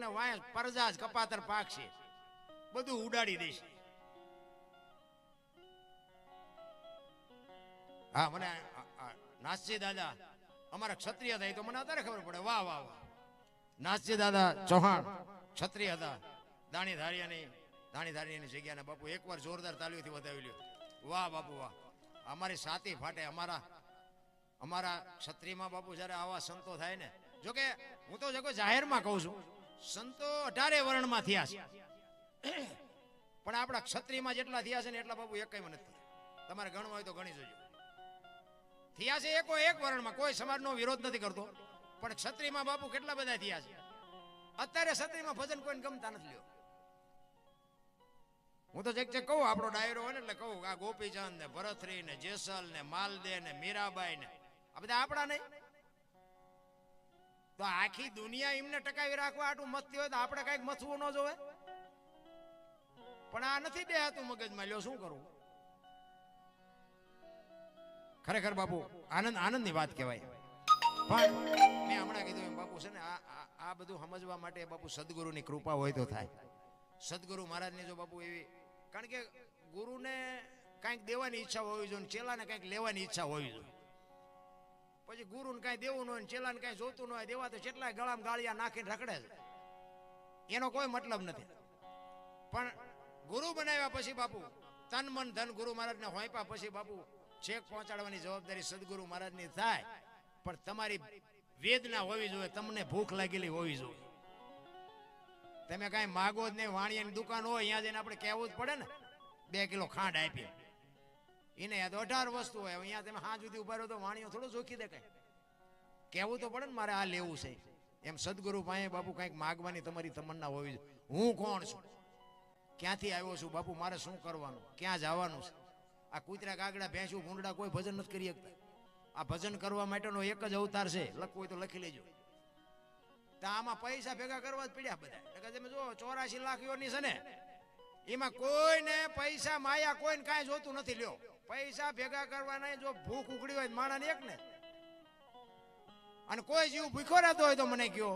ને વાય પરજાજ કપાતર પાકશે, બધું ઉડાડી દેશે. હા, મને નાસજી દાદા અમારા ક્ષત્રિય હતા, તો મને અત્યારે ખબર પડે. વાહ વાહ વાહ. નાસજી દાદા ચૌહાણ ક્ષત્રિય હતા, દાણીધારીયાની જગ્યાના બાપુ એકવાર જોરદાર તાલીઓથી વધાવી લ્યો. વાહ બાપુ વાહ. અમારી સાતી ફાટે. અમારા ક્ષત્રિયમાં બાપુ જ્યારે આવા સંતો થાય ને, જોકે હું તો જો જાહેરમાં કહું છું, સંતો 18 વર્ણમાં થયા છે, પણ આપણા ક્ષત્રિયમાં જેટલા થયા છે ને એટલા બાપુ એકમાં નથી. તમારે ગણવા હોય તો ગણી જોજો. થયા છે એકો એક વર્ણમાં, કોઈ સમાજનો વિરોધ નથી કરતો, પણ ક્ષત્રિયમાં બાપુ કેટલા બધા થયા છે. અત્યારે ક્ષત્રિયમાં ભજન કોઈને ગમતા નથી. લ્યો, હું તો જે કહું આપણો ડાયરો હોય ને એટલે કહું આ ગોપીચંદ ને ભરતરી ને જેસલ ને માલદે ને મીરાબાઈ ને આ બધા આપણા નહીં. તો આખી દુનિયા એમને ટકાવી રાખવા આટલું મથતી હોય તો આપણે કઈક મથવું ન જોવે. પણ આ નથી બેહાતું મગજમાં. લ્યો શું કરવું? ખરેખર બાપુ આનંદની વાત કહેવાય. પણ મેં હમણાં કીધું એમ બાપુ છે ને આ બધું સમજવા માટે બાપુ સદગુરુની કૃપા હોય તો થાય. સદગુરુ મહારાજની જો બાપુ એવી, કારણ કે ગુરુને કંઈક દેવાની ઈચ્છા હોવી જોઈએ, ચેલાને કંઈક લેવાની ઈચ્છા હોવી જોઈએ. પછી ગુરુને કાંઈ દેવું ન હોય, ચેલાને કાંઈ જોતું ન હોય, દેવા તો કેટલાય ગળામાં ગાળિયા નાખીને રખડે છે, એનો કોઈ મતલબ નથી. પણ ગુરુ બનાવ્યા પછી બાપુ તન મન ધન ગુરુ મહારાજને હોંપ્યા પછી બાપુ છેક પહોંચાડવાની જવાબદારી સદગુરુ મહારાજની થાય. પણ તમારી વેદના હોવી જોઈએ, તમને ભૂખ લાગેલી હોવી જોઈએ. તમે કાંઈ માગો જ નહીં, વાણિયાની દુકાન હોય અહીંયા જઈને આપણે કહેવું જ પડે ને 2 કિલો ખાંડ આપી. એને યાદ 18 વસ્તુ હોય, અહીંયા તમે હાં સુધી ઉભા રહો તો વાણીઓ થોડો જોખી દે. કઈ કહેવું તો પડે ને મારે આ લેવું છે. એમ સદગુરુ પાસે બાપુ કંઈક માગવાની તમારી તમન્ના હોવી જોઈએ. હું કોણ છું, ક્યાંથી આવ્યો છું બાપુ, મારે શું કરવાનું, ક્યાં જવાનું છે? આ કૂતરા કાગડા ભેંસું ભૂંડડા કોઈ ભજન નથી કરી શકતા. આ ભજન કરવા માટેનો એક જ અવતાર છે, લખવું હોય તો લખી લેજો. તો આમાં પૈસા ભેગા કરવા જ પડ્યા બધા. તમે જો 84 લાખીઓની છે ને, એમાં કોઈને પૈસા માયા કોઈને કાંઈ જોતું નથી. લ્યો, પૈસા ભેગા કરવાના, જો ભૂખ ઉકળી હોય માણાને એક ને, અને કોઈ જીવ ભૂખ્યો રહેતો હોય તો મને કયો